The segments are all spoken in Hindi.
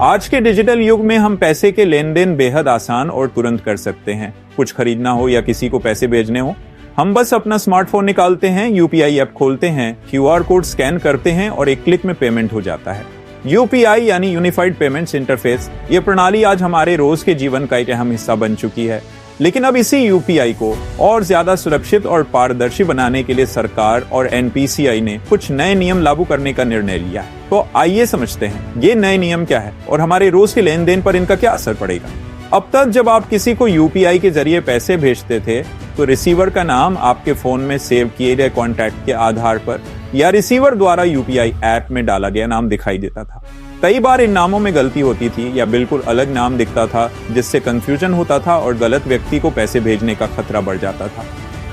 आज के डिजिटल युग में हम पैसे के लेन देन बेहद आसान और तुरंत कर सकते हैं। कुछ खरीदना हो या किसी को पैसे भेजने हो, हम बस अपना स्मार्टफोन निकालते हैं, यूपीआई ऐप खोलते हैं, क्यूआर कोड स्कैन करते हैं और एक क्लिक में पेमेंट हो जाता है। यूपीआई यानी यूनिफाइड पेमेंट्स इंटरफेस, ये प्रणाली आज हमारे रोज के जीवन का एक अहम हिस्सा बन चुकी है। लेकिन अब इसी यूपीआई को और ज्यादा सुरक्षित और पारदर्शी बनाने के लिए सरकार और एनपीसीआई ने कुछ नए नियम लागू करने का निर्णय लिया है। तो आइए समझते हैं ये नए नियम क्या है और हमारे रोज के लेन देन पर इनका क्या असर पड़ेगा। अब तक जब आप किसी को यूपीआई के जरिए पैसे भेजते थे तो रिसीवर का नाम आपके फोन में सेव किए गए कॉन्टैक्ट के आधार पर या रिसीवर द्वारा यूपीआई ऐप में डाला गया नाम दिखाई देता था। कई बार इन नामों में गलती होती थी या बिल्कुल अलग नाम दिखता था, जिससे कंफ्यूजन होता था और गलत व्यक्ति को पैसे भेजने का खतरा बढ़ जाता था।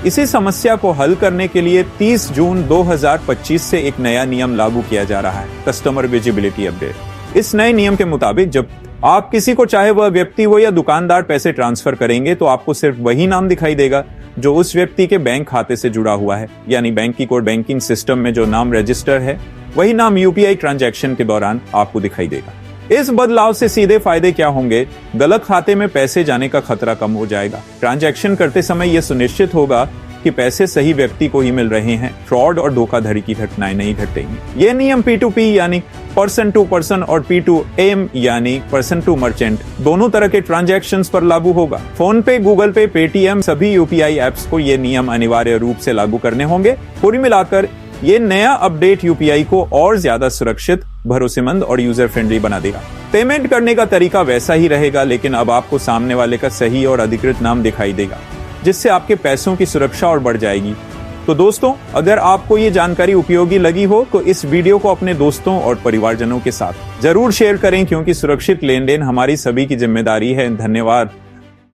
इसी समस्या को हल करने के लिए 30 जून 2025 से एक नया नियम लागू किया जा रहा है, कस्टमर विजिबिलिटी अपडेट। इस नए नियम के मुताबिक जब आप किसी को, चाहे वह व्यक्ति हो या दुकानदार, पैसे ट्रांसफर करेंगे तो आपको सिर्फ वही नाम दिखाई देगा जो उस व्यक्ति के बैंक खाते से जुड़ा हुआ है, यानी बैंक की कोर बैंकिंग सिस्टम में जो नाम रजिस्टर है वही नाम यूपीआई ट्रांजैक्शन के दौरान आपको दिखाई देगा। इस बदलाव से सीधे फायदे क्या होंगे? गलत खाते में पैसे जाने का खतरा कम हो जाएगा। ट्रांजैक्शन करते समय यह सुनिश्चित होगा कि पैसे सही व्यक्ति को ही मिल रहे हैं, फ्रॉड और धोखाधड़ी की घटनाएं नहीं घटेंगी। ये नियम P2P यानी पर्सन टू पर्सन और P2M यानी पर्सन टू मर्चेंट दोनों तरह के ट्रांजैक्शंस पर लागू होगा। फोन पे, गूगल पे, पेटीएम, सभी यूपीआई ऐप्स को ये नियम अनिवार्य रूप से लागू करने होंगे। पूरी मिलाकर ये नया अपडेट यूपीआई को और ज्यादा सुरक्षित, भरोसेमंद और यूजर फ्रेंडली बना देगा। पेमेंट करने का तरीका वैसा ही रहेगा, लेकिन अब आपको सामने वाले का सही और अधिकृत नाम दिखाई देगा, जिससे आपके पैसों की सुरक्षा और बढ़ जाएगी। तो दोस्तों, अगर आपको ये जानकारी उपयोगी लगी हो तो इस वीडियो को अपने दोस्तों और परिवारजनों के साथ जरूर शेयर करें, क्योंकि सुरक्षित लेन देन हमारी सभी की जिम्मेदारी है। धन्यवाद।